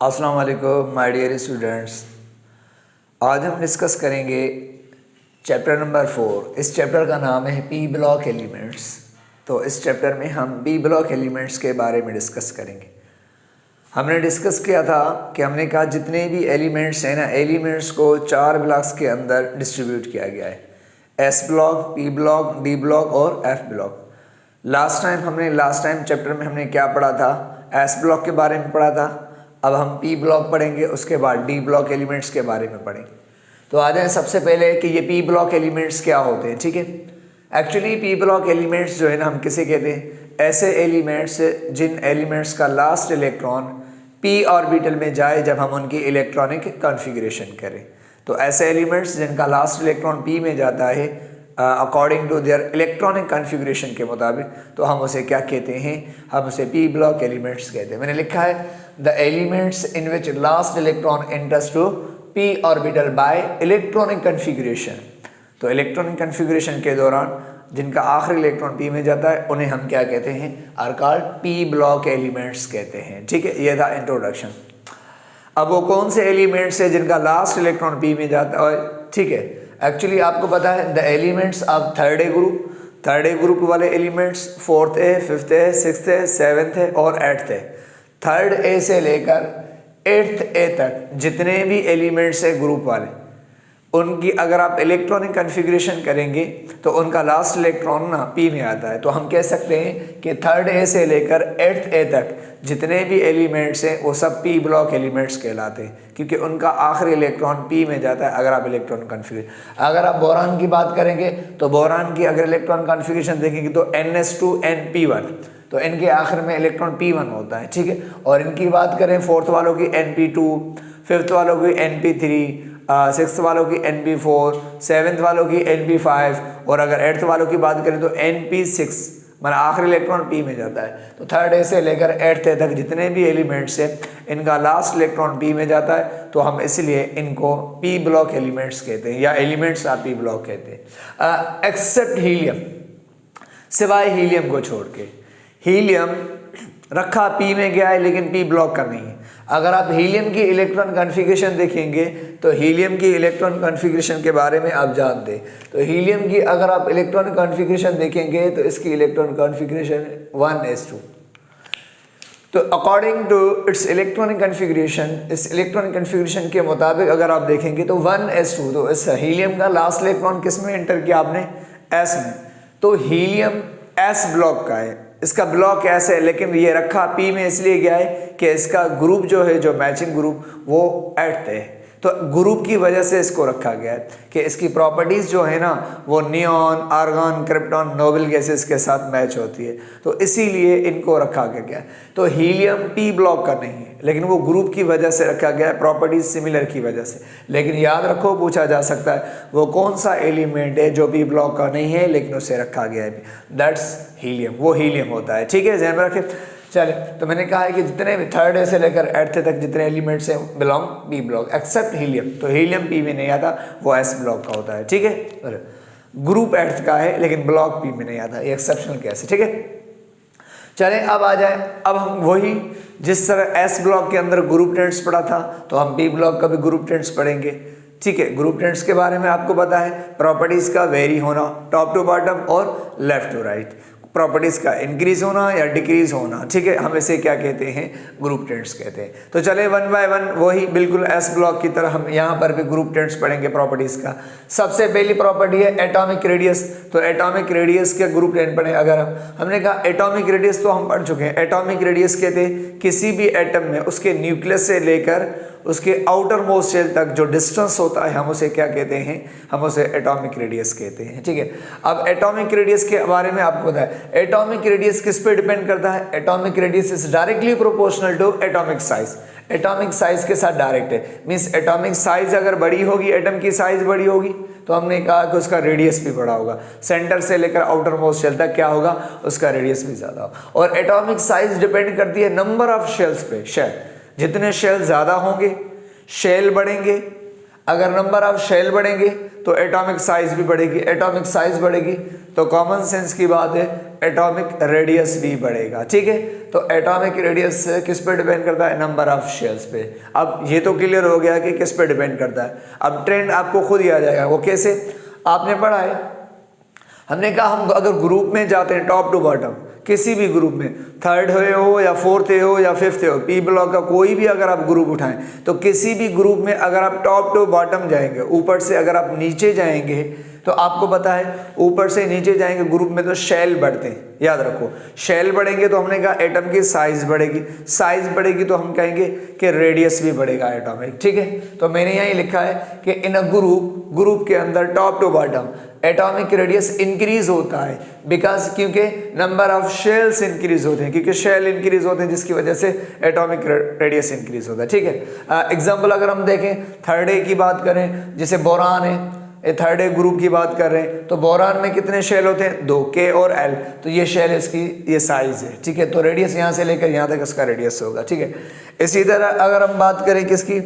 अस्सलाम वालेकुम my dear students. आज हम डिस्कस करेंगे चैप्टर नंबर 4। इस चैप्टर का नाम है पी ब्लॉक एलिमेंट्स। तो इस चैप्टर में हम पी ब्लॉक एलिमेंट्स के बारे में डिस्कस करेंगे। हमने डिस्कस किया था कि हमने कहा जितने भी एलिमेंट्स हैं ना, एलिमेंट्स को 4 ब्लॉक्स के अंदर डिस्ट्रीब्यूट किया गया है। S block, P block, D block और F block. Last time chapter में हमने क्या पढ़ा था? एस ब्लॉक के बारे में पढ़ा था। अब हम पी ब्लॉक पढ़ेंगे, उसके बाद डी ब्लॉक एलिमेंट्स के बारे में पढ़ेंगे। तो आ जाए सबसे पहले कि ये पी ब्लॉक एलिमेंट्स क्या होते हैं। ठीक है, एक्चुअली पी ब्लॉक एलिमेंट्स जो है ना, हम किसे कहते हैं? ऐसे एलिमेंट्स जिन एलिमेंट्स का लास्ट इलेक्ट्रॉन पी ऑर्बिटल में जाए जब हम उनकी इलेक्ट्रॉनिक कॉन्फ़िगरेशन करें। तो ऐसे एलिमेंट्स जिनका लास्ट इलेक्ट्रॉन पी में जाता है according to their electronic configuration के मुताबिक, तो हम उसे क्या कहते हैं? हम उसे पी ब्लॉक एलिमेंट्स कहते हैं। मैंने लिखा है the elements in which last electron enters to P orbital by electronic configuration. तो इलेक्ट्रॉनिक कॉन्फ़िगरेशन के दौरान जिनका आखिरी इलेक्ट्रॉन पी में जाता है उन्हें हम क्या कहते हैं? Are called P block elements कहते हैं। ठीक है, ये था इंट्रोडक्शन। अब वो कौन से एलिमेंट्स है जिनका लास्ट इलेक्ट्रॉन पी में जाता है? ठीक है, एक्चुअली आपको पता है the elements of third A group वाले एलिमेंट्स 4th ए, 5th ए, 6th ए, 7th ए और 8th ए। थर्ड ए से लेकर 8th ए तक जितने भी एलिमेंट्स है ग्रुप वाले, उनकी अगर आप इलेक्ट्रॉनिक कॉन्फ़िगरेशन करेंगे तो उनका लास्ट इलेक्ट्रॉन ना पी में आता है। तो हम कह सकते हैं कि थर्ड ए से लेकर 8th ए तक जितने भी एलिमेंट्स हैं वो सब पी ब्लॉक एलिमेंट्स कहलाते हैं, क्योंकि उनका आखिरी इलेक्ट्रॉन पी में जाता है। अगर आप इलेक्ट्रॉन कॉन्फ़िगरेशन, अगर आप बोरान की बात करेंगे तो बोरान की अगर इलेक्ट्रॉन कॉन्फ़िगरेशन देखेंगे तो NS2 Np1, तो इनके आखिर में इलेक्ट्रॉन P1 होता है। ठीक है, और इनकी बात करें 4th वालों की Np2, 5th वालों की Np3, 6th वालों की Np4, 7th वालों की Np5 और अगर 8th वालों की बात करें तो Np6, मतलब आखिरी इलेक्ट्रॉन पी में जाता है। तो थर्ड ए से लेकर 8th ए तक जितने भी एलिमेंट्स हैं इनका लास्ट इलेक्ट्रॉन पी में जाता है, तो हम इसलिए इनको पी ब्लॉक एलिमेंट्स कहते हैं या एलिमेंट्स ऑफ पी ब्लॉक कहते हैं। एक्सेप्ट हीलियम, सिवाय हीलियम को छोड़ के। हीलियम रखा पी में गया है लेकिन पी ब्लॉक का नहीं है। अगर आप हीलियम की इलेक्ट्रॉन कॉन्फ़िगरेशन देखेंगे तो हीलियम की इलेक्ट्रॉन कॉन्फ़िगरेशन के बारे में आप जानते हैं। तो हीलियम की अगर आप इलेक्ट्रॉन कॉन्फ़िगरेशन देखेंगे तो इसकी इलेक्ट्रॉन कॉन्फ़िगरेशन 1s2। तो according to its electronic configuration, इस इलेक्ट्रॉनिक कॉन्फ़िगरेशन के मुताबिक अगर आप देखेंगे तो 1s2, तो इस हीलियम का लास्ट इलेक्ट्रॉन किस में एंटर किया आपने? S में। तो हीलियम S ब्लॉक का है, इसका ब्लॉक ऐसे है, लेकिन ये रखा पी में इसलिए गया है कि इसका ग्रुप जो है, जो मैचिंग ग्रुप, वो 8th है। तो ग्रुप की वजह से इसको रखा गया है कि इसकी प्रॉपर्टीज़ जो है ना वो neon, argon, krypton, noble gases के साथ मैच होती है, तो इसीलिए इनको रखा गया है। तो हीलियम पी ब्लॉक का नहीं है, लेकिन वो ग्रुप की वजह से रखा गया है, प्रॉपर्टीज सिमिलर की वजह से। लेकिन याद रखो, पूछा जा सकता है वो कौन सा एलिमेंट है जो पी ब्लॉक का नहीं है लेकिन उसे रखा गया है? दैट्स हीलियम, वो हीलियम होता है। ठीक है, ध्यान में रखें। चले, तो मैंने कहा है कि जितने भी थर्ड ए से लेकर 8th ए तक जितने एलिमेंट्स हैं belong P block, except helium. तो हीलियम पी में नहीं आता, वो एस ब्लॉक का होता है। ठीक है, ग्रुप 8th का है लेकिन ब्लॉक पी में नहीं आता, ये एक्सेप्शनल केस है। ठीक है, चलें अब आ जाए, अब हम वही जिस तरह एस ब्लॉक के अंदर ग्रुप टेंट्स पढ़ा था तो हम पी ब्लॉक का भी ग्रुप टेंट्स पढ़ेंगे। ठीक है, ग्रुप टेंट्स के बारे में आपको पता है, प्रॉपर्टीज का वेरी होना टॉप टू बॉटम और लेफ्ट टू राइट, प्रॉपर्टीज़ का इंक्रीज होना या डिक्रीज होना। ठीक है, हम इसे क्या कहते हैं? ग्रुप टेंट्स कहते हैं। तो चले 1 बाय 1 वही बिल्कुल एस ब्लॉक की तरह हम यहाँ पर भी ग्रुप टेंट्स पढ़ेंगे प्रॉपर्टीज़ का। सबसे पहली प्रॉपर्टी है एटॉमिक रेडियस। तो एटॉमिक रेडियस के ग्रुप टेंट पढ़े। अगर हमने कहा एटॉमिक रेडियस तो हम पढ़ चुके हैं। एटॉमिक रेडियस कहते हैं किसी भी एटम में उसके न्यूक्लियस से लेकर उसके आउटर मोस्ट शेल तक जो डिस्टेंस होता है हम उसे क्या कहते हैं? हम उसे एटॉमिक रेडियस कहते हैं। ठीक है, अब एटॉमिक रेडियस के बारे में आपको पता है, एटॉमिक रेडियस किस पे डिपेंड करता है? Atomic radius is directly proportional to atomic size. Atomic size के साथ डायरेक्ट है, मीन्स एटॉमिक साइज अगर बड़ी होगी, एटम की साइज बड़ी होगी, तो हमने कहा कि उसका रेडियस भी बड़ा होगा। सेंटर से लेकर आउटर मोस्ट शेल तक क्या होगा? उसका रेडियस भी ज़्यादा होगा। और एटॉमिक साइज डिपेंड करती है नंबर ऑफ शेल्स पे। शेल जितने शेल ज़्यादा होंगे शेल बढ़ेंगे, अगर नंबर ऑफ शेल बढ़ेंगे तो एटॉमिक साइज भी बढ़ेगी, एटॉमिक साइज बढ़ेगी तो कॉमन सेंस की बात है एटॉमिक रेडियस भी बढ़ेगा। ठीक है, तो एटॉमिक रेडियस किस पे डिपेंड करता है? नंबर ऑफ शेल्स पे। अब ये तो क्लियर हो गया कि किस पे डिपेंड करता है। अब ट्रेंड आपको खुद ही आ जाएगा। वो कैसे? आपने पढ़ा है, हमने कहा हम अगर ग्रुप में जाते हैं टॉप टू बॉटम, किसी भी ग्रुप में, थर्ड हो या फोर्थ हो या फिफ्थ हो, पी ब्लॉक का कोई भी अगर आप ग्रुप उठाएं तो किसी भी ग्रुप में अगर आप टॉप टू बॉटम जाएंगे, ऊपर से अगर आप नीचे जाएंगे तो आपको पता है ऊपर से नीचे जाएंगे ग्रुप में तो शेल बढ़ते हैं। याद रखो, शेल बढ़ेंगे तो हमने कहा एटम की साइज बढ़ेगी, साइज बढ़ेगी तो हम कहेंगे कि रेडियस भी बढ़ेगा एटॉमिक। ठीक है, तो मैंने यही लिखा है कि इन अ ग्रुप के अंदर top to bottom atomic radius increase होता है बिकॉज क्योंकि नंबर ऑफ शेल्स इंक्रीज होते हैं, क्योंकि शेल इंक्रीज होते हैं जिसकी वजह से एटॉमिक रेडियस इंक्रीज होता है। ठीक है, एग्जांपल अगर हम देखें थर्ड ए की बात करें, जैसे बोरान है, ये थर्ड ए ग्रुप की बात कर रहे हैं तो बोरान में कितने शेल होते हैं? 2, के और एल। तो ये शेल इसकी ये साइज है। ठीक है, तो रेडियस यहाँ से लेकर यहाँ तक इसका रेडियस होगा। ठीक है, इसी तरह अगर हम बात करें किसकी,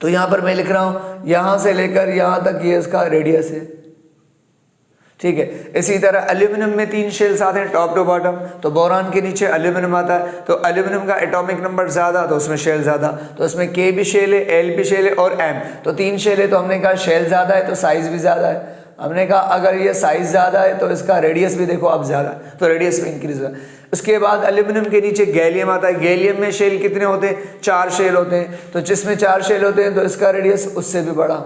तो यहाँ पर मैं लिख रहा हूँ यहाँ से लेकर यहाँ तक ये इसका रेडियस है। ठीक है, इसी तरह एल्यूमिनियम में 3 शेल्स आते हैं टॉप टू बॉटम, तो बोरान के नीचे एल्यूमिनियम आता है, तो एल्यूमिनियम का एटॉमिक नंबर ज़्यादा तो उसमें शेल ज़्यादा, तो उसमें के भी शेल है, एल भी शेल है और एम, तो 3 शेल है तो हमने कहा शेल ज़्यादा है तो साइज भी ज़्यादा है। हमने कहा अगर ये साइज ज़्यादा है तो इसका रेडियस भी देखो अब ज़्यादा है, तो रेडियस भी इंक्रीज हुआ। उसके बाद एल्यूमिनियम के नीचे गैलियम आता है, गैलियम में शेल कितने होते हैं? 4 शेल होते हैं, तो जिसमें 4 शेल होते हैं तो इसका रेडियस उससे भी बड़ा।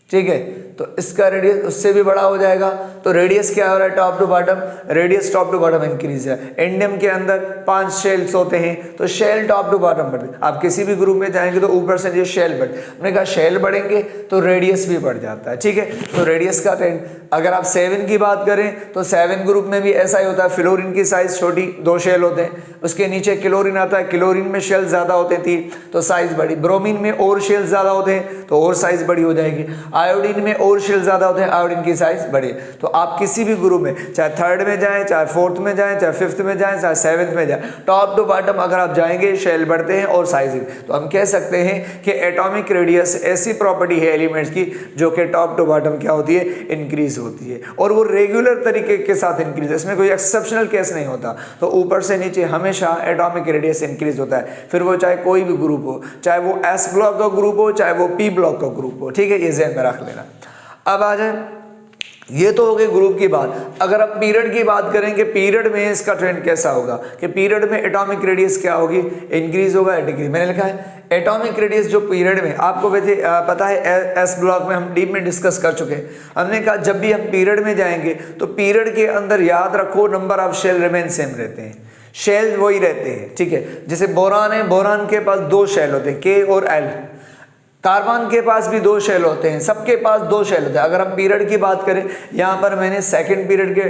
ठीक है, तो इसका रेडियस उससे भी बड़ा हो जाएगा, तो रेडियस क्या हो रहा है? Top to bottom, radius top to bottom increase है। इंडियम के अंदर 5 शेल्स होते हैं तो शेल टॉप टू बॉटम बढ़ते हैं। आप किसी भी ग्रुप में जाएंगे तो ऊपर से ये शेल बढ़े, हमने कहा शेल बढ़ेंगे तो रेडियस भी बढ़ जाता है। ठीक है, तो रेडियस का ट्रेंड अगर आप 7 की बात करें तो 7 ग्रुप में भी ऐसा ही होता है। फ्लोरीन की साइज छोटी, 2 शेल होते हैं, उसके नीचे क्लोरीन आता है, क्लोरीन में शेल ज़्यादा होते थी तो साइज बढ़ी, ब्रोमीन में और शेल ज़्यादा होते हैं तो और साइज बड़ी हो जाएगी, आयोडीन में और शेल ज़्यादा होते हैं, आयोडीन की साइज बढ़े। तो आप किसी भी ग्रुप में चाहे थर्ड में जाएं, चाहे फोर्थ में जाएं, चाहे फिफ्थ में जाएं, चाहे 7th में जाएं, टॉप टू बॉटम अगर आप जाएंगे शेल बढ़ते हैं और साइज। तो हम कह सकते हैं कि एटॉमिक रेडियस ऐसी प्रॉपर्टी है एलिमेंट्स की जो कि टॉप टू बॉटम क्या होती है? इंक्रीज होती है, और वो रेगुलर तरीके के साथ इंक्रीज, इसमें कोई एक्सेप्शनल केस नहीं होता। तो ऊपर से नीचे हमेशा एटॉमिक रेडियस इंक्रीज होता है, फिर वो चाहे कोई भी ग्रुप हो, चाहे वो एस ब्लॉक का ग्रुप हो, चाहे वो पी ब्लॉक का ग्रुप हो। ठीक है, ये ज़हन में रख लेना। अब आ जाए, ये तो हो गई ग्रुप की बात। अगर आप पीरियड की बात करें कि पीरियड में इसका ट्रेंड कैसा होगा, कि पीरियड में एटॉमिक रेडियस क्या होगी? इंक्रीज होगा या डिक्रीज? मैंने लिखा है एटॉमिक रेडियस जो पीरियड में, आपको वैसे पता है एस ब्लॉक में हम डीप में डिस्कस कर चुके हैं। हमने कहा जब भी हम पीरियड में जाएंगे तो पीरियड के अंदर याद रखो number of shell remain same रहते हैं, शेल वही रहते हैं। ठीक है, जैसे बोरान है, बोरान के पास 2 शेल होते हैं, के और एल। कार्बन के पास भी 2 शेल होते हैं, सबके पास 2 शेल होते हैं। अगर हम पीरियड की बात करें, यहाँ पर मैंने सेकंड पीरियड के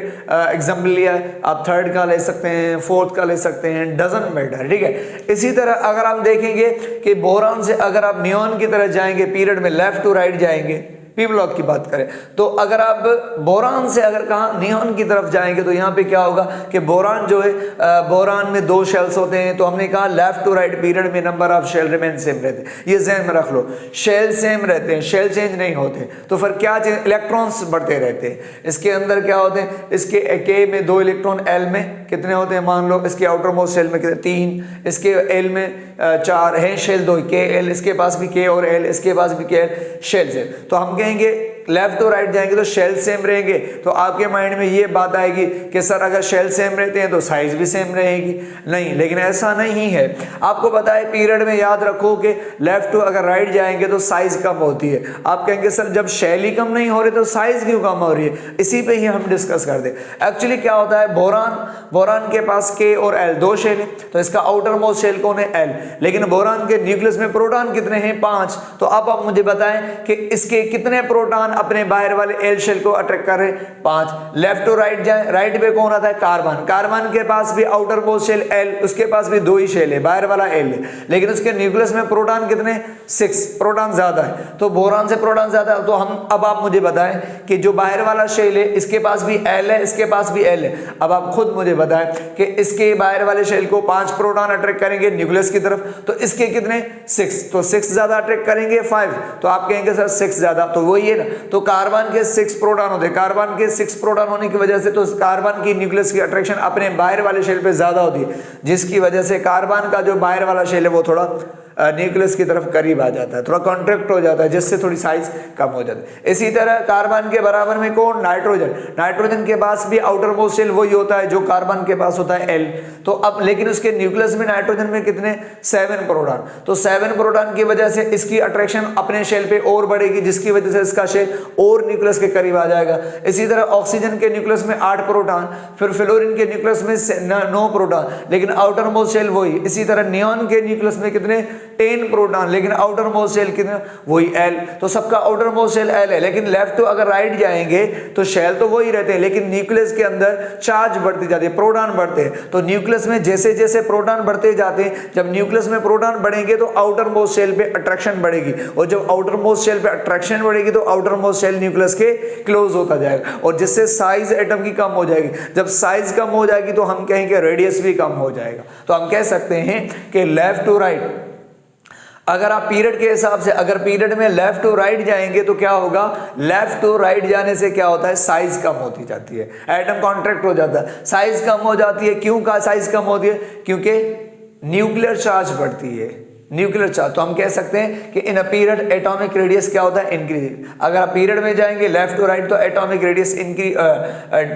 एग्जाम्पल लिया है, आप थर्ड का ले सकते हैं, फोर्थ का ले सकते हैं, डजंट मैटर। ठीक है, इसी तरह अगर आप देखेंगे कि बोरान से अगर आप नियॉन की तरह जाएंगे पीरियड में, लेफ्ट टू राइट जाएंगे, पी ब्लॉक की बात करें तो अगर आप बोरान से अगर कहाँ नियॉन की तरफ जाएंगे तो यहाँ पे क्या होगा कि बोरान जो है, बोरान में 2 शेल्स होते हैं, तो हमने कहा लेफ्ट टू राइट पीरियड में number of shell remain same रहते हैं। ये ज़हन में रख लो, शेल सेम रहते हैं, शेल चेंज नहीं होते। तो फिर क्या चेंज? इलेक्ट्रॉन्स बढ़ते रहते हैं। इसके अंदर क्या होते हैं? इसके के में 2 इलेक्ट्रॉन, एल में कितने होते हैं? मान लो इसके आउटर मोस्ट शेल में कितने? 3, इसके एल में 4 है शेल, 2 के एल, इसके पास भी के और एल, इसके पास भी के एल, शेल से। तो हम कहेंगे लेफ्ट टू राइट जाएंगे तो शेल सेम रहेंगे, तो आपके माइंड में ये बात आएगी कि सर अगर शेल सेम रहते हैं तो साइज भी सेम रहेगी। नहीं, लेकिन ऐसा नहीं है। आपको पता है पीरियड में याद रखो कि लेफ्ट टू अगर राइट जाएंगे तो साइज कम होती है। आप कहेंगे सर जब शेल ही कम नहीं हो रही तो साइज क्यों कम हो रही है? इसी पे ही हम डिस्कस कर दे। एक्चुअली क्या होता है, बोरान के पास के और एल 2 शेल है, तो इसका आउटर मोस्ट शेल कौन है? एल। लेकिन बोरान के न्यूक्लियस में प्रोटॉन कितने हैं? 5। तो अब आप मुझे बताएं कि इसके कितने प्रोटॉन अपने बाहर वाले एल शेल को अट्रैक्ट कर रहे हैं 5। लेफ्ट टू राइट जाए, राइट पे कौन आता है कार्बन, कार्बन के पास भी आउटर मोस्ट शेल एल, उसके पास भी 2 ही शेल है, बाहर वाला एल है, लेकिन उसके न्यूक्लियस में प्रोटॉन कितने 6, प्रोटॉन ज्यादा है, तो बोरान से प्रोटॉन ज्यादा है। तो हम अब आप मुझे बताएं कि जो बाहर वाला शेल है इसके पास भी एल है, इसके पास भी एल है, अब आप खुद मुझे बताएं कि इसके बाहर वाले शेल को 5 प्रोटॉन अट्रैक्ट करेंगे न्यूक्लियस की तरफ, तो इसके कितने 6, तो 6 ज्यादा अट्रैक्ट करेंगे 5, तो आप कहेंगे सर 6 ज्यादा, तो वही है ना, तो कार्बन के 6 प्रोटॉन होते हैं, कार्बन के 6 प्रोटॉन होने की वजह से तो कार्बन की न्यूक्लियस की अट्रैक्शन अपने बाहर वाले शेल पे ज्यादा होती है, जिसकी वजह से कार्बन का जो बाहर वाला शेल है वो थोड़ा न्यूक्लियस की तरफ करीब आ जाता है, थोड़ा कॉन्ट्रैक्ट हो जाता है, जिससे थोड़ी साइज कम हो जाती है। इसी तरह कार्बन के बराबर में कौन, नाइट्रोजन, नाइट्रोजन के पास भी आउटर मोस्ट शेल वही होता है जो कार्बन के पास होता है एल, तो अब लेकिन उसके न्यूक्लियस में नाइट्रोजन में कितने 7 प्रोटॉन, तो 7 प्रोटॉन की वजह से इसकी अट्रैक्शन अपने शेल पे और बढ़ेगी, जिसकी वजह से इसका शेल और न्यूक्लियस के करीब आ जाएगा। इसी तरह ऑक्सीजन के न्यूक्लियस में 8 प्रोटॉन, फिर फ्लोरीन के न्यूक्लियस में 9 प्रोटॉन, लेकिन आउटर मोस्ट शेल वही। इसी तरह नियॉन के न्यूक्लियस में कितने 10 प्रोटॉन, लेकिन आउटर मोस्ट शेल कितना वही एल, तो सबका आउटर मोस्ट शेल एल है, लेकिन लेफ्ट टू अगर राइट जाएंगे तो शेल तो वही रहते हैं, लेकिन न्यूक्लियस के अंदर चार्ज बढ़ती जाती है, प्रोटॉन बढ़ते हैं, तो न्यूक्लियस में जैसे जैसे प्रोटॉन बढ़ते जाते हैं, जब न्यूक्लियस में प्रोटॉन बढ़ेंगे तो आउटर मोस्ट शेल पे अट्रैक्शन बढ़ेगी, और जब आउटर मोस्ट शेल पे अट्रैक्शन बढ़ेगी तो आउटर मोस्ट शेल न्यूक्लियस के क्लोज होता जाएगा, और जिससे साइज एटम की कम हो जाएगी। जब साइज कम हो जाएगी तो हम कहेंगे रेडियस भी कम हो जाएगा। तो हम कह सकते हैं कि लेफ्ट टू राइट, अगर आप पीरियड के हिसाब से अगर पीरियड में लेफ्ट टू राइट जाएंगे तो क्या होगा, लेफ्ट टू राइट जाने से क्या होता है, साइज कम होती जाती है, एटम कॉन्ट्रैक्ट हो जाता है, साइज कम हो जाती है। क्यों का साइज कम होती है, क्योंकि न्यूक्लियर चार्ज बढ़ती है, न्यूक्लियर चार्ज। तो हम कह सकते हैं कि इन अ पीरियड एटॉमिक रेडियस क्या होता है, इंक्रीज। अगर आप पीरियड में जाएंगे लेफ्ट टू राइट तो एटॉमिक रेडियस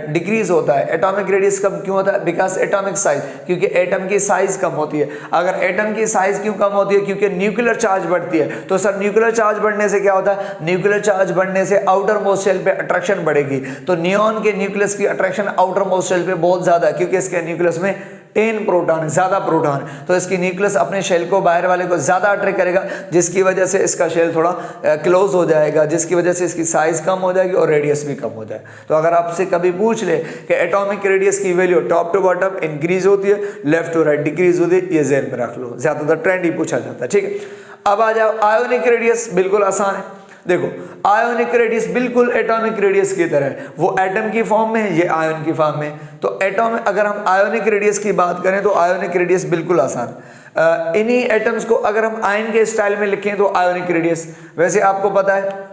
डिक्रीज होता है। एटॉमिक रेडियस कम क्यों होता है, बिकॉज एटॉमिक साइज, क्योंकि एटम की साइज कम होती है। अगर एटम की साइज क्यों कम होती है, क्योंकि न्यूक्लियर चार्ज बढ़ती है। तो सर न्यूक्लियर चार्ज बढ़ने से क्या होता है, न्यूक्लियर चार्ज बढ़ने से आउटर मोस्ट शेल पे अट्रैक्शन बढ़ेगी। तो नियॉन के न्यूक्लियस की अट्रैक्शन आउटर मोस्ट शेल पे बहुत ज्यादा है, क्योंकि इसके न्यूक्लियस में 10 प्रोटॉन है, ज्यादा प्रोटॉन, तो इसकी न्यूक्लियस अपने शेल को बाहर वाले को ज्यादा अट्रैक्ट करेगा, जिसकी वजह से इसका शेल थोड़ा क्लोज हो जाएगा, जिसकी वजह से इसकी साइज कम हो जाएगी और रेडियस भी कम हो जाए। तो अगर आपसे कभी पूछ ले कि एटॉमिक रेडियस की value top to bottom increase होती है, लेफ्ट टू राइट डिक्रीज होती है, ये ज़हन में रख लो, ज्यादातर ट्रेंड ही पूछा जाता है। ठीक है, अब आ जाओ आयोनिक रेडियस, बिल्कुल आसान है। देखो आयोनिक रेडियस बिल्कुल एटॉमिक रेडियस की तरह है, वो एटम की फॉर्म में है, ये आयन की फॉर्म में। तो एटॉम अगर हम आयोनिक रेडियस की बात करें तो आयोनिक रेडियस बिल्कुल आसान। इन्हीं एटम्स को अगर हम आयन के स्टाइल में लिखें तो आयोनिक रेडियस, वैसे आपको पता है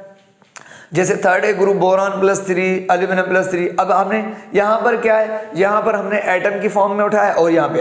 जैसे थर्ड है ग्रुप बोरान +3 एल्यूमिनियम +3। अब हमने यहाँ पर क्या है, यहाँ पर हमने एटम की फॉर्म में उठाया और यहाँ पे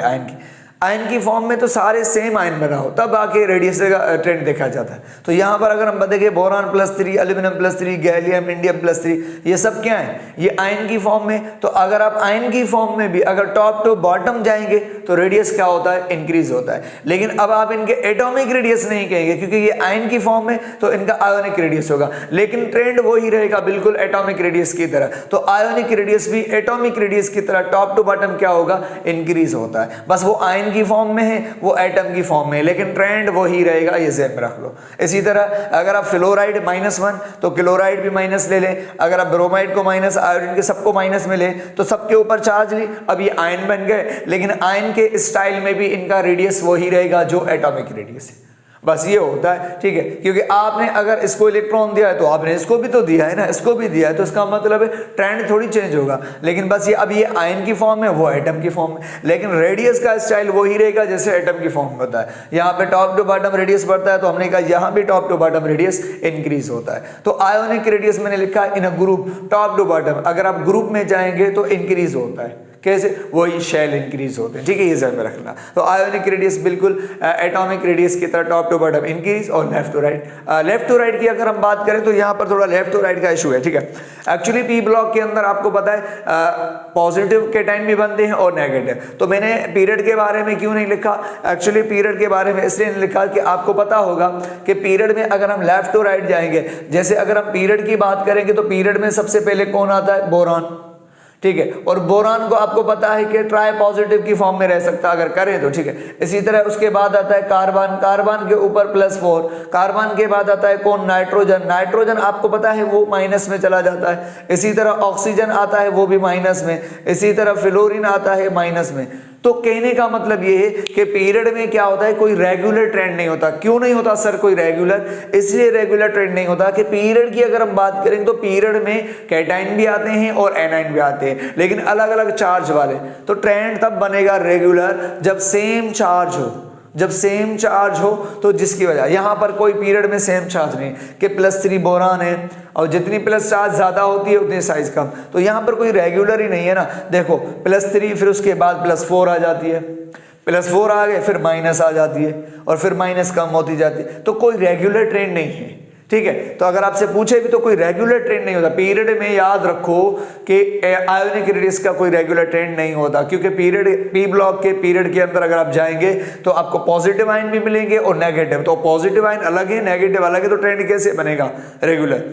आयन की फॉर्म में तो सारे सेम आयन बना हो, तब आके रेडियस का ट्रेंड देखा जाता है। तो यहाँ पर अगर हम बताएंगे बोरान +3 एल्यूमिनियम +3 गैलियम इंडियम +3, ये सब क्या है, ये आयन की फॉर्म में। तो अगर आप आयन की फॉर्म में भी अगर टॉप टू बॉटम जाएंगे तो रेडियस क्या होता है, इंक्रीज होता है। लेकिन अब आप इनके एटॉमिक रेडियस नहीं कहेंगे, क्योंकि ये आयन की फॉर्म में तो इनका आयोनिक रेडियस होगा, लेकिन ट्रेंड वही रहेगा बिल्कुल एटॉमिक रेडियस की तरह। तो आयोनिक रेडियस भी एटॉमिक रेडियस की तरह टॉप टू बॉटम क्या होगा, इंक्रीज होता है। बस वो आयन की फॉर्म में है, वो एटम की फॉर्म में है, लेकिन ट्रेंड वही रहेगा, ये ज़हन में रख लो। इसी तरह अगर आप फ्लोराइड -1 तो क्लोराइड भी माइनस ले लें, अगर आप ब्रोमाइड को माइनस, आयोडीन के सबको माइनस में लें तो सबके ऊपर चार्ज ली, अब ये आयन बन गए, लेकिन आयन के स्टाइल में भी इनका रेडियस वही रहेगा जो एटॉमिक रेडियस है। बस ये होता है, ठीक है, क्योंकि आपने अगर इसको इलेक्ट्रॉन दिया है तो आपने इसको भी तो दिया है ना, इसको भी दिया है, तो इसका मतलब है ट्रेंड थोड़ी चेंज होगा। लेकिन बस ये अब ये आयन की फॉर्म है, वो एटम की फॉर्म है, लेकिन रेडियस का स्टाइल वही रहेगा जैसे एटम की फॉर्म होता है। यहाँ पे टॉप टू बॉटम रेडियस बढ़ता है, तो हमने कहा यहाँ भी top to bottom radius increase होता है। तो आयोनिक रेडियस मैंने लिखा in a group top to bottom, अगर आप ग्रुप में जाएंगे तो इंक्रीज होता है, कैसे, वही शेल इंक्रीज होते हैं। ठीक है, ये ध्यान में रखना। तो आयोनिक रेडियस बिल्कुल एटॉमिक रेडियस की तरह टॉप टू बॉटम इंक्रीज और left to right. Left to right की अगर हम बात करें तो यहाँ पर थोड़ा लेफ्ट टू राइट का इशू है। ठीक है, एक्चुअली पी ब्लॉक के अंदर आपको पता है पॉजिटिव कैटायन भी बनते हैं और नेगेटिव। तो मैंने पीरियड के बारे में क्यों नहीं लिखा, एक्चुअली पीरियड के बारे में इसलिए नहीं लिखा कि आपको पता होगा कि पीरियड में अगर हम लेफ्ट टू राइट जाएंगे, जैसे अगर हम पीरियड की बात करेंगे तो पीरियड में सबसे पहले कौन आता है, बोरान। ठीक है। और बोरान को आपको पता है कि ट्राई पॉजिटिव की फॉर्म में रह सकता है अगर करें तो, ठीक है। इसी तरह उसके बाद आता है कार्बन, कार्बन के ऊपर +4, कार्बन के बाद आता है कौन, नाइट्रोजन, नाइट्रोजन आपको पता है वो माइनस में चला जाता है। इसी तरह ऑक्सीजन आता है वो भी माइनस में, इसी तरह फ्लोरीन आता है माइनस में। तो कहने का मतलब ये है कि पीरियड में क्या होता है, कोई रेगुलर ट्रेंड नहीं होता। क्यों नहीं होता सर कोई रेगुलर? इसलिए रेगुलर ट्रेंड नहीं होता कि पीरियड की अगर हम बात करें तो पीरियड में कैटाइन भी आते हैं और एनाइन भी आते हैं, लेकिन अलग अलग चार्ज वाले। तो ट्रेंड तब बनेगा रेगुलर जब सेम चार्ज हो, जब सेम चार्ज हो। तो जिसकी वजह यहां पर कोई पीरियड में सेम चार्ज नहीं कि +3 बोरान है और जितनी प्लस चार्ज ज्यादा होती है उतनी साइज कम। तो यहां पर कोई रेगुलर ही नहीं है ना। देखो +3 फिर उसके बाद +4 आ जाती है, +4 आ गए फिर माइनस आ जाती है और फिर माइनस कम होती जाती है। तो कोई रेगुलर ट्रेंड नहीं है, ठीक है। तो अगर आपसे पूछे भी तो कोई रेगुलर ट्रेंड नहीं होता पीरियड में। याद रखो कि आयोनिक रेडियस का कोई रेगुलर ट्रेंड नहीं होता, क्योंकि पीरियड पी ब्लॉक के पीरियड के अंदर अगर आप जाएंगे तो आपको पॉजिटिव आयन भी मिलेंगे और नेगेटिव। तो पॉजिटिव आयन अलग है, नेगेटिव अलग है, तो ट्रेंड कैसे बनेगा रेगुलर?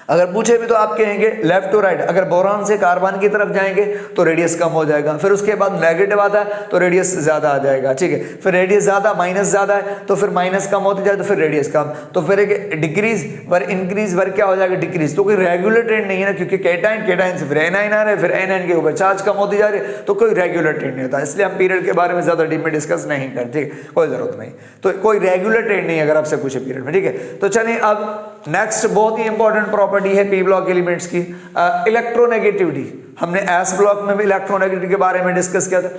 अगर पूछे भी तो आप कहेंगे लेफ्ट टू राइट। अगर बोरान से कार्बन की तरफ जाएंगे तो रेडियस कम हो जाएगा, फिर उसके बाद नेगेटिव आता है तो रेडियस ज्यादा आ जाएगा, ठीक है। फिर रेडियस ज्यादा, माइनस ज्यादा है तो फिर माइनस कम होती जाए तो फिर रेडियस कम, तो फिर एक डिक्रीज वर इंक्रीज वर क्या हो जाएगा, डिक्रीज। तो कोई रेगुलर ट्रेंड नहीं है ना, क्योंकि कैटाइन कैटाइन से फिर एनाइन आ रहे हैं, फिर एनाइन के ऊपर चार्ज कम होती जा रही है, तो कोई रेगुलर ट्रेंड नहीं होता। इसलिए हम पीरियड के बारे में ज्यादा डीप में डिस्कस नहीं करते, कोई जरूरत नहीं। तो कोई रेगुलर ट्रेंड नहीं अगर आपसे पूछे पीरियड में, ठीक है। तो चलिए अब नेक्स्ट बहुत ही इंपॉर्टेंट प्रॉपर्टी है पी ब्लॉक एलिमेंट्स की, इलेक्ट्रोनेगेटिविटी। हमने एस ब्लॉक में भी इलेक्ट्रोनेगेटिविटी के बारे में डिस्कस किया था।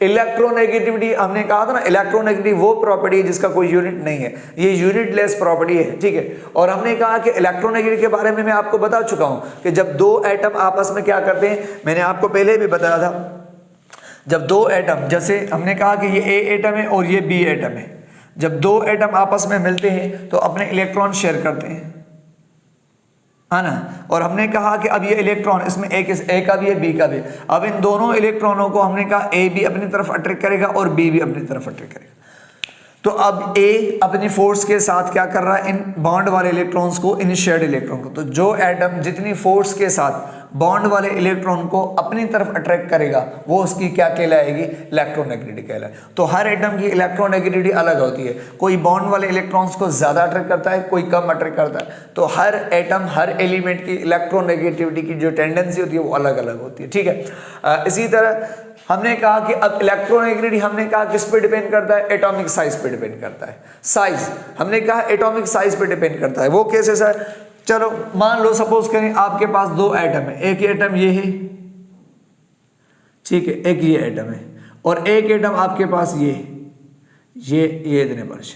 इलेक्ट्रोनेगेटिविटी हमने कहा था ना, इलेक्ट्रोनेगेटिविटी वो प्रॉपर्टी है जिसका कोई यूनिट नहीं है, ये यूनिटलेस प्रॉपर्टी है, ठीक है। और हमने कहा कि इलेक्ट्रोनेगेटिविटी के बारे में मैं आपको बता चुका हूं कि जब दो एटम आपस में क्या करते हैं, मैंने आपको पहले भी बताया था, जब दो एटम, जैसे हमने कहा कि ये ए एटम है और ये बी एटम है, जब दो एटम आपस में मिलते हैं तो अपने इलेक्ट्रॉन शेयर करते हैं, है ना। और हमने कहा कि अब ये इलेक्ट्रॉन, इसमें ए का भी है बी का भी, अब इन दोनों इलेक्ट्रॉनों को हमने कहा ए भी अपनी तरफ अट्रैक्ट करेगा और बी भी अपनी तरफ अट्रैक्ट करेगा। तो अब ए अपनी फोर्स के साथ क्या कर रहा है, इन बॉन्ड वाले इलेक्ट्रॉन्स को, इन शेयर्ड इलेक्ट्रॉन को, तो जो एटम जितनी फोर्स के साथ बॉन्ड वाले इलेक्ट्रॉन को अपनी तरफ अट्रैक्ट करेगा वो उसकी क्या कहलाएगी, इलेक्ट्रोनेगेटिविटी कहलाएगी। तो हर एटम की इलेक्ट्रोनेगेटिविटी अलग होती है, कोई बॉन्ड वाले इलेक्ट्रॉन्स को ज्यादा अट्रैक्ट करता है, कोई कम अट्रैक्ट करता है। तो हर एटम, हर एलिमेंट की इलेक्ट्रोनेगेटिविटी की जो टेंडेंसी होती है वो अलग अलग होती है, ठीक है। इसी तरह हमने कहा कि अब इलेक्ट्रोनेगेटिविटी हमने कहा किस पे डिपेंड करता है, एटॉमिक साइज पे डिपेंड करता है। साइज हमने कहा एटॉमिक साइज पे डिपेंड करता है। वो कैसे सर? चलो मान लो सपोज करें आपके पास दो एटम है, एक एटम ये है, ठीक है, एक ये एटम है, और एक एटम आपके पास ये इतने वर्ष।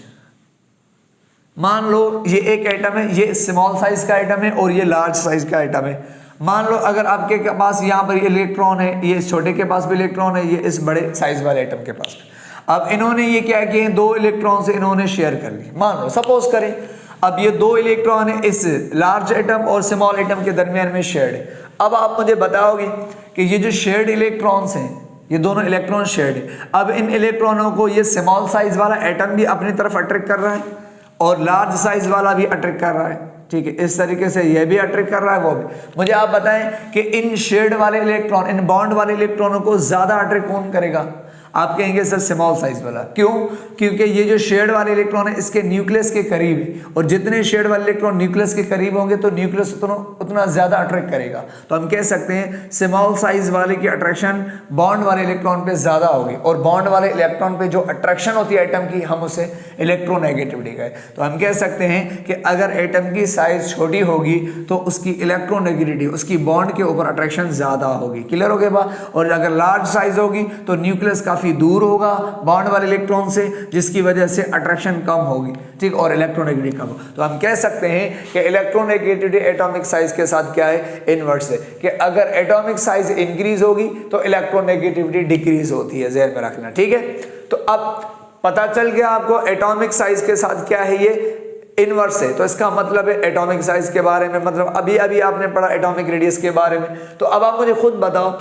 मान लो ये एक एटम है, ये स्मॉल साइज का एटम है और ये लार्ज साइज का एटम है। मान लो अगर आपके पास यहाँ पर ये इलेक्ट्रॉन है, ये इस छोटे के पास भी इलेक्ट्रॉन है, ये इस बड़े साइज वाले एटम के पास भी। अब इन्होंने ये क्या किए, दो इलेक्ट्रॉन से इन्होंने शेयर कर ली। मान लो सपोज करें अब ये दो इलेक्ट्रॉन है इस लार्ज एटम और स्मॉल एटम के दरमियान में शेयर्ड है। अब आप मुझे बताओगे कि ये जो शेयर्ड इलेक्ट्रॉन्स हैं, ये दोनों इलेक्ट्रॉन शेयर्ड है, अब इन इलेक्ट्रॉनों को ये स्मॉल साइज वाला एटम भी अपनी तरफ अट्रैक्ट कर रहा है और लार्ज साइज वाला भी अट्रैक्ट कर रहा है, ठीक है। इस तरीके से ये भी अट्रैक्ट कर रहा है, वो भी। मुझे आप बताएं कि इन शेयर्ड वाले इलेक्ट्रॉन, इन बॉन्ड वाले इलेक्ट्रॉनों को ज्यादा अट्रैक्ट कौन करेगा? आप कहेंगे सर स्मॉल साइज वाला। क्यों? क्योंकि ये जो शेयर्ड वाले इलेक्ट्रॉन है इसके न्यूक्लियस के करीब है, और जितने शेयर्ड वाले इलेक्ट्रॉन न्यूक्लियस के करीब होंगे तो न्यूक्लियस उतना ज्यादा अट्रैक्ट करेगा। तो हम कह सकते हैं स्मॉल साइज वाले की अट्रैक्शन बॉन्ड वाले इलेक्ट्रॉन पे ज्यादा होगी, और बॉन्ड वाले इलेक्ट्रॉन पे जो अट्रैक्शन होती है एटम की, हम उसे इलेक्ट्रोनेगेटिविटी कहें। तो हम कह सकते हैं कि अगर एटम की साइज छोटी होगी तो उसकी इलेक्ट्रोनेगेटिविटी, उसकी बॉन्ड के ऊपर अट्रैक्शन ज्यादा होगी। क्लियर हो गया बात? और अगर लार्ज साइज होगी तो न्यूक्लियस काफी दूर होगा बॉन्ड वाले इलेक्ट्रॉन से, जिसकी वजह से अट्रैक्शन कम होगी, ठीक, और इलेक्ट्रोनेगेटिविटी कम हो। तो हम कह सकते हैं कि इलेक्ट्रोनेगेटिविटी एटॉमिक साइज के साथ क्या है, इनवर्स है, कि अगर एटॉमिक साइज इंक्रीज होगी तो इलेक्ट्रोनेगेटिविटी डिक्रीज होती है, ज़हन में रखना, ठीक है। तो अब पता चल गया आपको एटॉमिक साइज के साथ क्या है, ये इनवर्स है। तो इसका मतलब है एटॉमिक साइज के बारे में, मतलब अभी अभी आपने पढ़ा एटॉमिक रेडियस के बारे में। तो अब आप मुझे खुद बताओ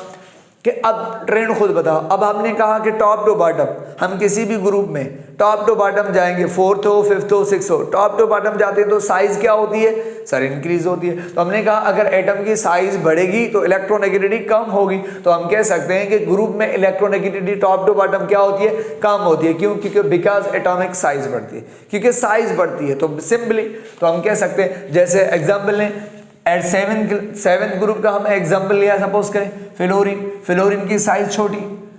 कि अब ट्रेंड खुद बताओ। अब हमने कहा कि टॉप टू बॉटम, हम किसी भी ग्रुप में टॉप टू बॉटम जाएंगे, 4th हो 5th हो 6th हो, टॉप टू बॉटम जाते हैं तो साइज क्या होती है सर, इंक्रीज होती है। तो हमने कहा अगर एटम की साइज बढ़ेगी तो इलेक्ट्रोनेगेटिविटी कम होगी। तो हम कह सकते हैं कि ग्रुप में इलेक्ट्रोनेगेटिविटी टॉप टू बॉटम क्या होती है, कम होती है। क्यों? क्योंकि बिकॉज एटॉमिक साइज बढ़ती है, क्योंकि साइज बढ़ती है। तो सिंपली तो हम कह सकते हैं, जैसे एग्जाम्पल लें, एट सेवेंथ ग्रुप का हम एग्जाम्पल लिया, सपोज करें फ्लोरीन की साइज छोटी,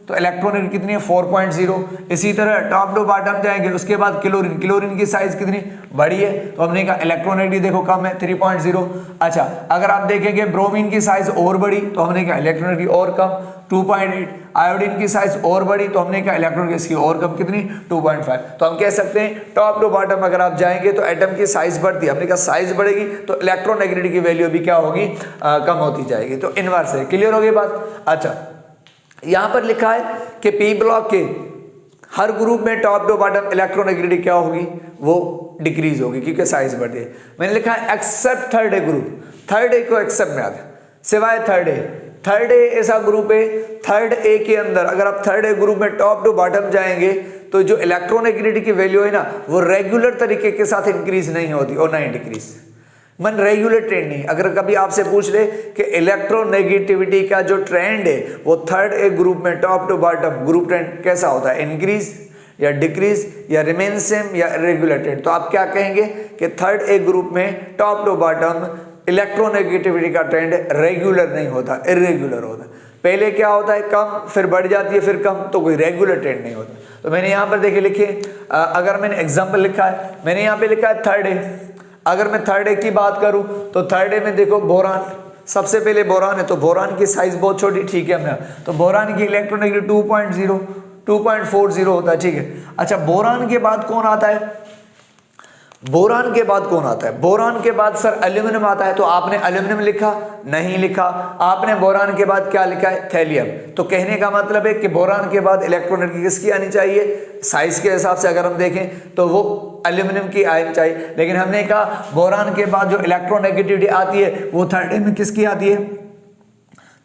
तो इलेक्ट्रॉन कितनी है 4.0। इसी तरह टॉप टू बॉटम जाएंगे, उसके बाद क्लोरीन की साइज कितनी बड़ी है, तो हमने कहा इलेक्ट्रॉनिटी देखो कम है 3.0। अच्छा, अगर आप देखेंगे ब्रोमीन की साइज और बड़ी, तो हमने कहा इलेक्ट्रॉनिटी और कम 2.8। आयोडीन की साइज और बड़ी, तो हमने कहा इलेक्ट्रॉनिटी इसकी और कम कितनी 2.5। तो हम कह सकते हैं टॉप टू बॉटम अगर आप जाएंगे तो एटम की साइज बढ़ती है, हमने कहा साइज बढ़ेगी तो इलेक्ट्रोनेगेटिविटी की वैल्यू भी क्या होगी, कम होती जाएगी। तो इनवर्स है। क्लियर हो गई बात। अच्छा, यहां पर लिखा है कि पी ब्लॉक के हर ग्रुप में टॉप टू बॉटम इलेक्ट्रोनेगेटिविटी क्या होगी, वो डिक्रीज होगी क्योंकि साइज बढ़ती है। मैंने लिखा है except third A group, third A को एक्सेप्ट में आता है, सिवाय थर्ड ए। थर्ड ए ऐसा ग्रुप है, थर्ड ए के अंदर अगर आप थर्ड ए ग्रुप में टॉप टू बॉटम जाएंगे तो जो इलेक्ट्रोनेगेटिविटी की वैल्यू है ना, वो रेगुलर तरीके के साथ इंक्रीज नहीं होती और ना ही डिक्रीज, मन रेगुलर ट्रेंड नहीं। अगर कभी आपसे पूछ ले कि इलेक्ट्रोनेगेटिविटी का जो ट्रेंड है वो थर्ड ए ग्रुप में top to bottom group trend कैसा होता है, इंक्रीज या डिक्रीज या रिमेन सेम या रेगुलर ट्रेंड, तो आप क्या कहेंगे कि थर्ड ए ग्रुप में टॉप टू बॉटम इलेक्ट्रोनेगेटिविटी का ट्रेंड रेगुलर नहीं होता, इरेगुलर होता। पहले क्या होता है, कम, फिर बढ़ जाती है, फिर कम, तो कोई रेगुलर ट्रेंड नहीं होता। तो मैंने यहाँ पर देखिए लिखिए, अगर मैंने एग्जाम्पल लिखा है, मैंने यहाँ पे लिखा है थर्ड ए। अगर मैं थर्ड ए की बात करूं तो थर्ड ए में देखो बोरान, सबसे पहले बोरान है, तो बोरान की साइज बहुत छोटी, ठीक है हमने, तो बोरान की इलेक्ट्रोनेगेटिविटी 2.0 2.40 होता है, ठीक है। अच्छा, बोरान के बाद कौन आता है, बोरान के बाद कौन आता है, बोरान के बाद सर एल्यूमिनियम आता है। तो आपने एल्यूमिनियम लिखा नहीं लिखा, आपने बोरान के बाद क्या लिखा है, थैलियम। तो कहने का मतलब है कि बोरान के बाद इलेक्ट्रोनेगेटिविटी किसकी आनी चाहिए, साइज के हिसाब से अगर हम देखें तो वो एल्यूमिनियम की आनी चाहिए। लेकिन हमने कहा बोरान के बाद जो इलेक्ट्रोनेगेटिविटी आती है वो थर्ड ए में किसकी आती है,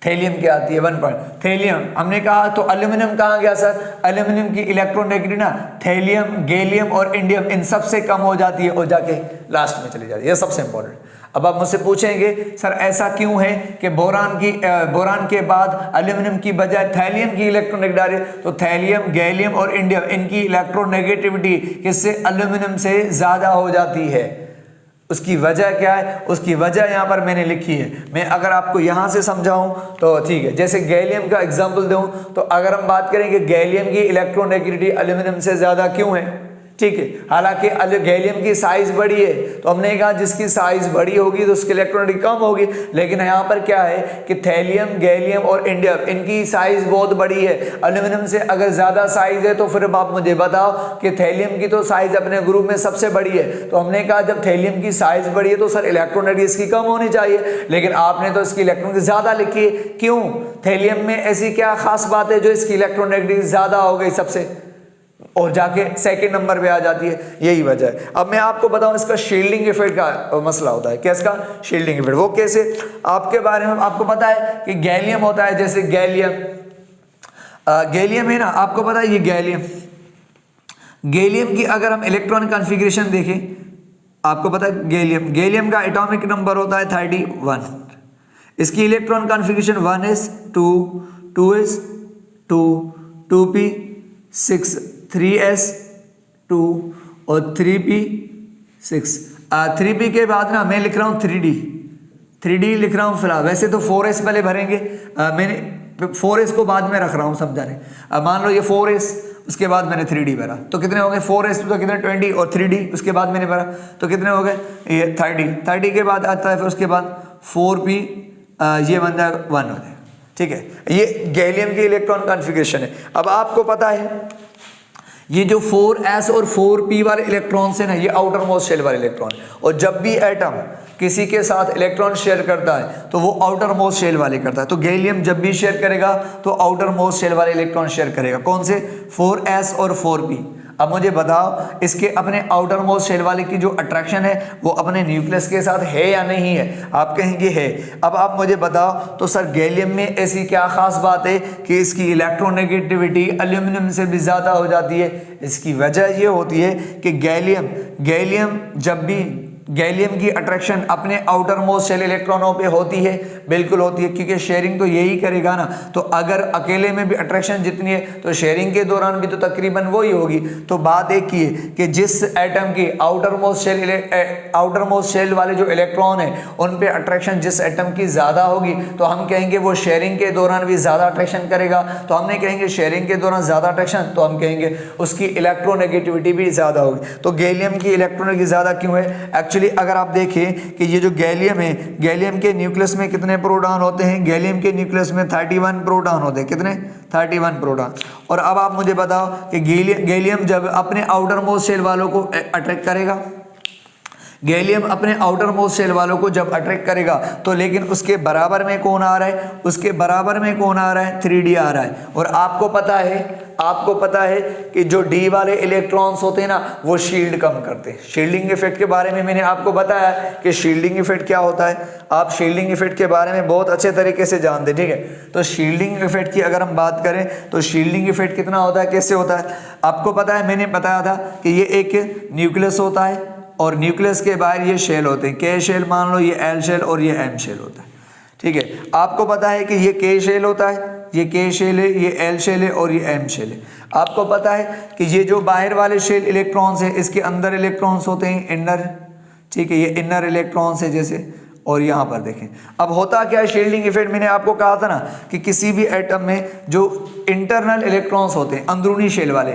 थैलियम की आती है 1 पॉइंट। थैलियम हमने कहा तो एल्यूमिनियम कहाँ गया सर, एल्यूमिनियम की इलेक्ट्रोनेगेटिविटी ना थैलियम, गैलियम और इंडियम इन सब से कम हो जाती है और जाके लास्ट में चली जाती है, ये सबसे इंपॉर्टेंट। अब आप मुझसे पूछेंगे सर ऐसा क्यों है कि बोरान के बाद एल्यूमिनियम की बजाय थैलियम की इलेक्ट्रोनेगेटिविटी आ रही है। तो थैलियम, गैलियम और इंडियम इनकी इलेक्ट्रोनेगेटिविटी किससे, एल्यूमिनियम से ज्यादा हो जाती है। उसकी वजह क्या है, उसकी वजह यहां पर मैंने लिखी है। मैं अगर आपको यहां से समझाऊं तो ठीक है, जैसे गैलियम का एग्जांपल दूं तो अगर हम बात करें कि गैलियम की इलेक्ट्रोनेगेटिविटी एल्यूमिनियम से ज्यादा क्यों है, ठीक है, हालांकि गैलियम की साइज बड़ी है, तो हमने कहा जिसकी साइज बड़ी होगी तो उसकी इलेक्ट्रोनेगेटिविटी कम होगी। लेकिन यहाँ पर क्या है कि थैलियम, गैलियम और इंडियम इनकी साइज बहुत बड़ी है, एल्यूमिनियम से अगर ज्यादा साइज है तो फिर आप मुझे बताओ कि थैलियम की तो साइज अपने ग्रुप में सबसे बड़ी है। तो हमने कहा जब थैलियम की साइज बड़ी है तो सर इलेक्ट्रोनेगेटिविटी इसकी कम होनी चाहिए, लेकिन आपने तो इसकी इलेक्ट्रोनेगेटिविटी ज्यादा लिखी है। क्यों, थैलियम में ऐसी क्या खास बात है जो इसकी इलेक्ट्रोनेगेटिविटी ज्यादा हो गई सबसे और जाके सेकंड नंबर पे आ जाती है, यही वजह है। अब मैं आपको बताऊं इसका शील्डिंग इफेक्ट का मसला होता है। क्या इसका शील्डिंग इफेक्ट, वो कैसे, आपके बारे में आपको पता है कि गैलियम होता है, जैसे गैलियम है ना, आपको पता है ये गैलियम की अगर हम इलेक्ट्रॉनिक कॉन्फ़िगरेशन देखें, आपको पता है गैलियम का एटॉमिक नंबर होता है 31, इसकी electron configuration 1s 2 2s 2 2p 6 3s 2 और 3p 6। 3p के बाद ना मैं लिख रहा हूँ 3d लिख रहा हूँ फिलहाल, वैसे तो 4s पहले भरेंगे, मैंने 4s को बाद में रख रहा हूँ समझाने। मान लो ये 4s, उसके बाद मैंने 3d भरा, तो कितने हो गए 4s तो कितने 20 और 3d उसके बाद मैंने भरा तो कितने हो गए ये 30 के बाद आता है, फिर उसके बाद 4p ये बन जाएगा 1 हो जाएगा, ठीक है। ये गैलियम की इलेक्ट्रॉन कॉन्फ़िगरेशन है। अब आपको पता है ये जो 4s और 4p वाले इलेक्ट्रॉन है ना, ये आउटर मोस्ट शेल वाले इलेक्ट्रॉन, और जब भी एटम किसी के साथ इलेक्ट्रॉन शेयर करता है तो वो आउटर मोस्ट शेल वाले करता है। तो गैलियम जब भी शेयर करेगा तो आउटर मोस्ट शेल वाले इलेक्ट्रॉन शेयर करेगा, कौन से 4s और 4p। अब मुझे बताओ इसके अपने आउटर मोस्ट शेल वाले की जो अट्रैक्शन है वो अपने न्यूक्लियस के साथ है या नहीं है? आप कहेंगे है। अब आप मुझे बताओ तो सर गैलियम में ऐसी क्या खास बात है कि इसकी इलेक्ट्रोनेगेटिविटी एल्यूमिनियम से भी ज़्यादा हो जाती है? इसकी वजह ये होती है कि गैलियम जब भी गैलियम की अट्रैक्शन अपने आउटर मोस्ट शेल इलेक्ट्रॉनों पे होती है, बिल्कुल होती है, क्योंकि शेयरिंग तो यही करेगा ना। तो अगर अकेले में भी अट्रैक्शन जितनी है तो शेयरिंग के दौरान भी तो तकरीबन वही होगी। तो बात एक ही है कि जिस एटम की आउटर मोस्ट शेल वाले जो इलेक्ट्रॉन है उन पे अट्रैक्शन जिस एटम की ज़्यादा होगी तो हम कहेंगे वो शेयरिंग के दौरान भी ज़्यादा अट्रैक्शन करेगा। तो हमने कहेंगे शेयरिंग के दौरान ज़्यादा अट्रैक्शन, तो हम कहेंगे उसकी इलेक्ट्रोनेगेटिविटी भी ज़्यादा होगी। तो गैलियम की इलेक्ट्रोनेगेटिविटी ज़्यादा क्यों है? एक्चुअली अगर आप देखें कि ये जो गैलियम है, गैलियम के न्यूक्लियस में कितने प्रोटॉन होते हैं? गैलियम के न्यूक्लियस में 31 प्रोटॉन होते हैं। कितने? 31 प्रोटॉन। और अब आप मुझे बताओ कि गैलियम जब अपने आउटर मोस्ट शेल वालों को अट्रैक्ट करेगा, गैलियम अपने आउटर मोस्ट शेल वालों को जब अट्रैक्ट करेगा तो लेकिन उसके बराबर में कौन आ रहा है? उसके बराबर में कौन आ रहा है? 3d आ रहा है। और आपको पता है कि जो d वाले इलेक्ट्रॉन्स होते हैं ना वो शील्ड कम करते हैं। शील्डिंग इफेक्ट के बारे में मैंने आपको बताया कि शील्डिंग इफेक्ट क्या होता है। आप शील्डिंग इफेक्ट के बारे में बहुत अच्छे तरीके से जानते हैं, ठीक है। तो शील्डिंग इफेक्ट की अगर हम बात करें तो शील्डिंग इफेक्ट कितना होता है, कैसे होता है? आपको पता है, मैंने बताया था कि ये एक न्यूक्लियस होता है और न्यूक्लियस के बाहर ये शेल होते हैं। के शेल मान लो, ये एल शेल और ये एम शेल होता है, ठीक है। आपको पता है कि ये के शेल होता है, ये के शेल है, ये एल शेल है और ये एम शेल है। आपको पता है कि ये जो बाहर वाले शेल इलेक्ट्रॉन्स है इसके अंदर इलेक्ट्रॉन्स होते हैं इनर, ठीक है, ये इनर इलेक्ट्रॉन्स है जैसे। और यहाँ पर देखें अब होता क्या है शील्डिंग इफेक्ट, मैंने आपको कहा था ना कि किसी भी एटम में जो इंटरनल इलेक्ट्रॉन्स होते हैं, अंदरूनी शेल वाले,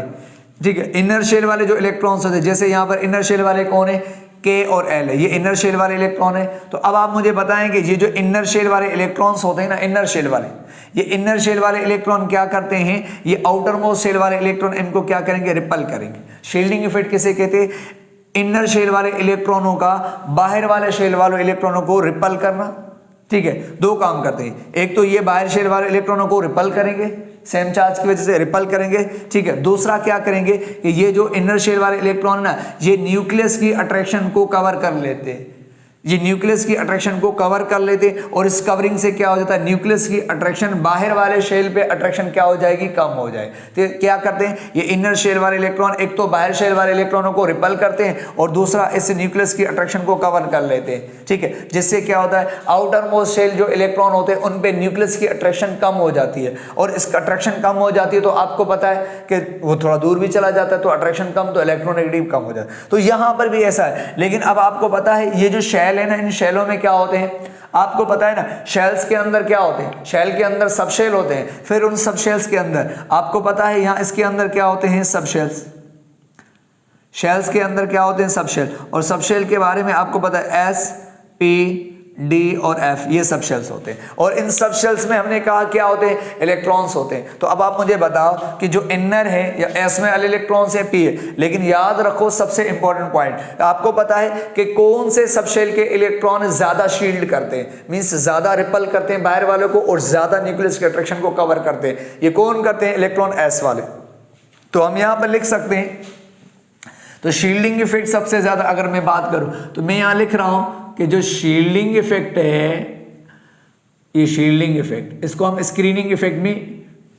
ठीक है, इनर शेल वाले जो इलेक्ट्रॉन्स होते हैं, जैसे यहाँ पर इनर शेल वाले कौन है? के और एल है, ये इनर शेल वाले इलेक्ट्रॉन है। तो अब आप मुझे बताएं कि ये जो इनर शेल वाले इलेक्ट्रॉन्स होते हैं ना, इनर शेल वाले, ये इनर शेल वाले इलेक्ट्रॉन क्या करते हैं? ये आउटर मोस्ट शेल वाले इलेक्ट्रॉन इनको क्या करेंगे? रिपल करेंगे। शील्डिंग इफेक्ट किसे कहते हैं? इनर शेल वाले इलेक्ट्रॉनों का बाहर वाले शेल वाले इलेक्ट्रॉनों को रिपल करना, ठीक है। दो काम करते हैं, एक तो ये बाहर शेल वाले इलेक्ट्रॉनों को रिपल करेंगे, सेम चार्ज की वजह से रिपल करेंगे, ठीक है। दूसरा क्या करेंगे कि ये जो इनर शेल वाले इलेक्ट्रॉन ना, ये न्यूक्लियस की अट्रैक्शन को कवर कर लेते हैं, ये न्यूक्लियस की अट्रैक्शन को कवर कर लेते हैं। और इस कवरिंग से क्या हो जाता है? न्यूक्लियस की अट्रैक्शन बाहर वाले शेल पे अट्रैक्शन क्या हो जाएगी? कम हो जाए। तो क्या करते हैं ये इनर शेल वाले इलेक्ट्रॉन? एक तो बाहर शेल वाले इलेक्ट्रॉनों को रिपल करते हैं और दूसरा इस न्यूक्लियस की अट्रैक्शन को कवर कर लेते हैं, ठीक है। जिससे क्या होता है? आउटर मोस्ट शेल जो इलेक्ट्रॉन होते हैं उन पे न्यूक्लियस की अट्रैक्शन कम हो जाती है। और इसका अट्रैक्शन कम हो जाती है तो आपको पता है कि वो थोड़ा दूर भी चला जाता है, तो अट्रैक्शन कम, तो इलेक्ट्रोनेगेटिव कम हो जाता है। तो यहाँ पर भी ऐसा है। लेकिन अब आपको पता है ये जो शेल है ना, इन शेलों में क्या होते हैं? आपको पता है ना, शेल्स के अंदर क्या होते हैं? शेल के अंदर सब शेल होते हैं। फिर उन सब शेल्स के अंदर आपको पता है यहाँ इसके अंदर क्या होते हैं? सब शेल्स। शेल्स के अंदर क्या होते हैं? सब शेल। और सब शेल के बारे में आपको पता है एस, पी, डी और एफ, ये सब शेल्स होते हैं। और इन सब शेल्स में हमने कहा क्या होते हैं? इलेक्ट्रॉन्स होते हैं। तो अब आप मुझे बताओ कि जो इनर है या एस में इलेक्ट्रॉन्स है, पी है। लेकिन याद रखो सबसे इंपॉर्टेंट पॉइंट, आपको पता है कि कौन से सब शेल के इलेक्ट्रॉन ज्यादा शील्ड करते हैं, मीन्स ज्यादा रिपल करते हैं बाहर वालों को और ज्यादा न्यूक्लियस के अट्रैक्शन को कवर करते हैं। ये कौन करते हैं? इलेक्ट्रॉन एस वाले। तो हम यहां पर लिख सकते हैं, तो शील्डिंग इफेक्ट सबसे ज्यादा अगर मैं बात करूं तो मैं यहां लिख रहा हूं कि जो शील्डिंग इफेक्ट है, ये शील्डिंग इफेक्ट, इसको हम स्क्रीनिंग इफेक्ट भी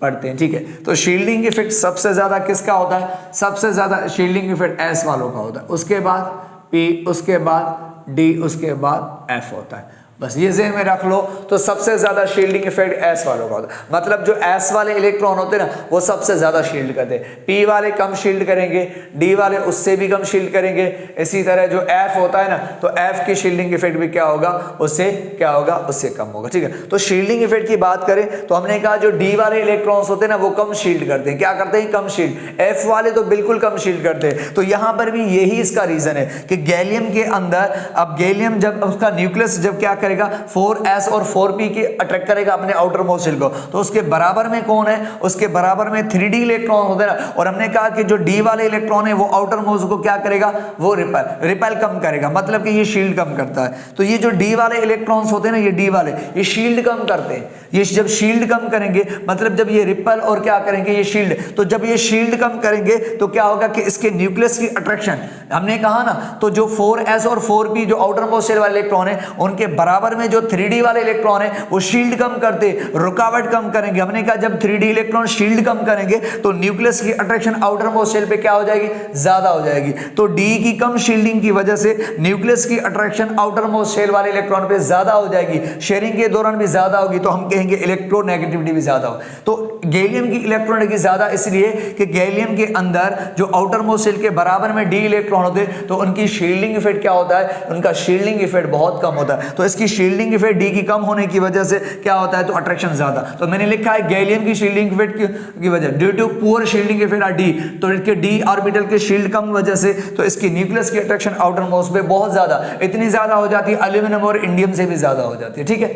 पढ़ते हैं, ठीक है। तो शील्डिंग इफेक्ट सबसे ज्यादा किसका होता है? सबसे ज्यादा शील्डिंग इफेक्ट एस वालों का होता है, उसके बाद पी, उसके बाद डी, उसके बाद एफ होता है। बस ये ज़हन में रख लो। तो सबसे ज्यादा शील्डिंग इफेक्ट एस वालों का होता है, मतलब जो एस वाले इलेक्ट्रॉन होते हैं ना वो सबसे ज्यादा शील्ड करते हैं। पी वाले कम शील्ड करेंगे, डी वाले उससे भी कम शील्ड करेंगे। इसी तरह जो एफ होता है ना, तो एफ की शील्डिंग इफेक्ट भी क्या होगा? उससे क्या होगा? उससे कम होगा, ठीक है। तो शील्डिंग इफेक्ट की बात करें तो हमने कहा जो डी वाले इलेक्ट्रॉन्स होते हैं ना वो कम शील्ड करते हैं। क्या करते हैं? कम शील्ड। एफ वाले तो बिल्कुल कम शील्ड करते हैं। तो यहां पर भी यही इसका रीजन है कि गैलियम के अंदर, अब गैलियम जब उसका न्यूक्लियस जब क्या करेगा 4s और 4p की अट्रैक्ट करेगा अपने आउटर मोस्ट शेल को। तो उसके बराबर में कौन है, उसके बराबर में 3d इलेक्ट्रॉन होते हैं ना, और हमने कहा कि जो d वाले इलेक्ट्रॉन है वो आउटर मोस्ट को क्या करेगा, वो रिपेल कम करेगा, मतलब कि ये शील्ड कम करता है। तो ये जो d वाले इलेक्ट्रॉन्स होते हैं ना, ये d वाले, ये शील्ड कम करते हैं। ये जब शील्ड कम करेंगे मतलब जब ये रिपेल और क्या करेंगे, ये शील्ड, तो जब ये शील्ड कम करेंगे तो क्या होगा कि इसके न्यूक्लियस की अट्रैक्शन, हमने कहा ना, तो जो 4s और 4p जो आउटर मोस्ट शेल वाले इलेक्ट्रॉन है उनके बराबर में जो 3d वाले इलेक्ट्रॉन है वो शील्ड कम करते, रुकावट कम करेंगे। हमने कहा जब 3d इलेक्ट्रॉन शील्ड कम करेंगे तो न्यूक्लियस की अट्रैक्शन आउटर मोस्ट शेल पे क्या हो जाएगी, ज्यादा हो जाएगी। तो d की कम शील्डिंग की वजह से न्यूक्लियस की अट्रैक्शन आउटर मोस्ट शेल वाले इलेक्ट्रॉन पे ज्यादा हो जाएगी, शेयरिंग के दौरान भी ज्यादा होगी, तो हम कहेंगे इलेक्ट्रोनेगेटिविटी भी ज्यादा हो। तो गैलियम की इलेक्ट्रोनेगेटिविटी ज्यादा इसलिए कि गैलियम के अंदर जो आउटर मोस्ट शेल के बराबर में d इलेक्ट्रॉन होते हैं तो उनकी शील्डिंग इफेक्ट क्या होता है, उनका शील्डिंग इफेक्ट बहुत कम होता है। तो इसकी शील्डिंग इफेक्ट d की कम होने की वजह से क्या होता है, तो अट्रैक्शन ज्यादा। तो मैंने लिखा है गैलियम की शील्डिंग इफेक्ट की वजह due to poor shielding effect of d, तो इसके d ऑर्बिटल के शील्ड कम वजह से तो इसकी न्यूक्लियस की अट्रैक्शन आउटर मोस्ट पे बहुत ज्यादा, इतनी ज्यादा हो जाती है एल्यूमिनियम और इंडियम से भी ज्यादा हो जाती है। ठीक है,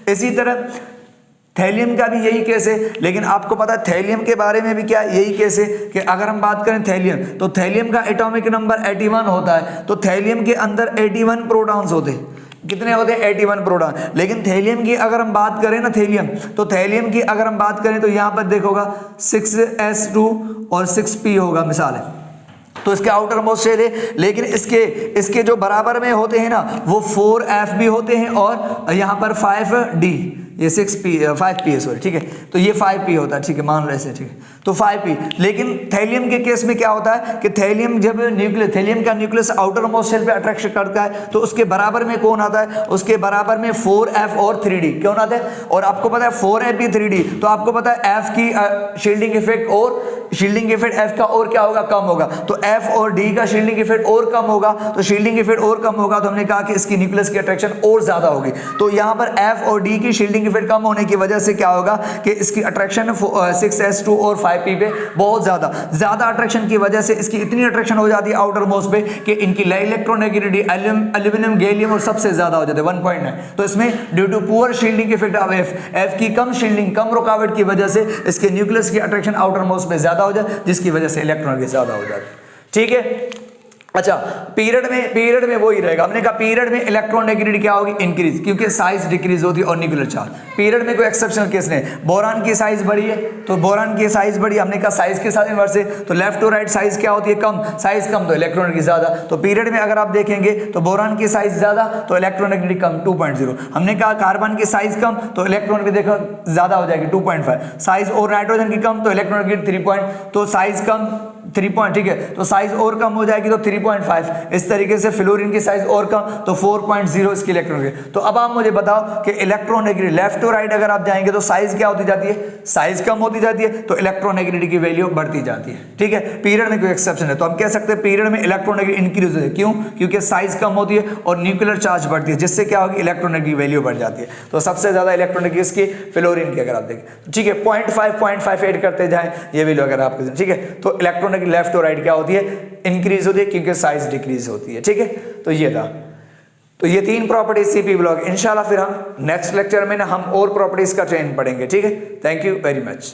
इसी तरह थैलियम का भी यही केस है, लेकिन आपको पता है थैलियम के बारे में भी क्या यही केस है कि अगर हम बात करें थैलियम, तो थैलियम का एटॉमिक नंबर 81 होता है। तो थैलियम के अंदर 81 प्रोटॉन्स होते हैं। कितने होते हैं, 81 प्रोटॉन। लेकिन थैलियम की अगर हम बात करें ना, थैलियम, तो थैलियम की अगर हम बात करें तो यहां पर देखोगा 6s2 और 6p होगा मिसाल है, तो इसके आउटर मोस्ट शेल है। लेकिन इसके जो बराबर में होते हैं ना वो 4f भी होते हैं और यहां पर 5d, ये 5p है सॉरी, ठीक है, तो ये 5p होता है, ठीक है, मान लो ऐसे, ठीक है, तो 5p। लेकिन थैलियम के केस में क्या होता है कि थैलियम जब थैलियम का न्यूक्लियस आउटर मोस्ट शेल पे अट्रैक्शन करता है तो उसके बराबर में कौन आता है, उसके बराबर में 4f और 3d क्यों आता है। और आपको पता है 4f 3d, तो आपको पता है f की शील्डिंग इफेक्ट और शील्डिंग इफेक्ट f का और क्या होगा, कम होगा। तो f और d का शील्डिंग इफेक्ट और कम होगा, तो शील्डिंग इफेक्ट और कम होगा, तो हमने कहा कि इसकी न्यूक्लियस की अट्रैक्शन और ज्यादा होगी। तो यहां पर f और d की शील्डिंग इफेक्ट कम होने की वजह से क्या होगा कि इसकी अट्रैक्शन 6s2 और 5p पे बहुत ज्यादा अट्रैक्शन की वजह से इसकी इतनी अट्रैक्शन हो जाती है आउटर मोस्ट पे कि इनकी इलेक्ट्रोनेगेटिविटी एल्यूमिनियम गैलियम और सबसे ज्यादा हो जाते हैं 1.9। तो इसमें due to poor shielding effect of f की कम शील्डिंग, कम रुकावट की वजह से इसके न्यूक्लियस की अट्रैक्शन आउटर मोस्ट पे ज्यादा हो जाए, जिसकी वजह से इलेक्ट्रॉन ज्यादा हो जाती है। ठीक है, अच्छा, पीरियड में वो ही रहेगा। हमने कहा पीरियड में इलेक्ट्रोनेगेटिविटी क्या होगी, इंक्रीज, क्योंकि साइज डिक्रीज होती है और न्यूक्लियर चार्ज। पीरियड में कोई एक्सेप्शनल केस नहीं। बोरान की साइज बड़ी है तो बोरान की साइज बड़ी, हमने कहा साइज के साथ इनवर्स है, तो लेफ्ट टू राइट साइज क्या होती है, कम, साइज कम तो इलेक्ट्रोनेगेटिविटी ज्यादा। तो पीरियड में अगर आप देखेंगे तो बोरान की साइज ज्यादा तो इलेक्ट्रोनेगेटिविटी कम 2.0। हमने कहा कार्बन की साइज कम तो इलेक्ट्रोनेगेटिविटी देखो ज्यादा हो जाएगी 2.5। साइज और नाइट्रोजन की कम तो इलेक्ट्रोनेगेटिविटी 3 तो साइज कम 3 पॉइंट, ठीक है, तो साइज और कम हो जाएगी तो 3.5। इस तरीके से फ्लोरीन की साइज और कम तो 4.0 इसकी इलेक्ट्रोनेगेटिविटी। तो अब आप मुझे बताओ कि इलेक्ट्रोनेगेटिविटी लेफ्ट टू राइट अगर आप जाएंगे तो साइज क्या होती जाती है, साइज कम होती जाती है, तो इलेक्ट्रोनेगेटिविटी की वैल्यू बढ़ती जाती है। ठीक है, पीरियड में कोई एक्सेप्शन है, तो हम कह सकते हैं पीरियड में इलेक्ट्रोनेगेटिविटी इंक्रीज होती है। क्यों, क्योंकि साइज कम होती है और न्यूक्लियर चार्ज बढ़ती है, जिससे क्या होगी, इलेक्ट्रोनेगेटिविटी वैल्यू बढ़ जाती है। तो सबसे ज्यादा इलेक्ट्रोनेगेटिविटी इसकी फ्लोरीन की अगर आप देखें, ठीक है, 0.5 ऐड करते जाएं ये वैल्यू अगर आपको, ठीक है, तो इलेक्ट्रोनेगेटिविटी लेफ्ट टू राइट क्या होती है, इंक्रीज होती है, क्योंकि साइज डिक्रीज होती है। ठीक है, तो ये था, तो ये 3 प्रॉपर्टीज सीपी ब्लॉक। इंशाल्लाह फिर हम नेक्स्ट लेक्चर में ना हम और प्रॉपर्टीज का ट्रेन पढ़ेंगे। ठीक है, थैंक यू वेरी मच।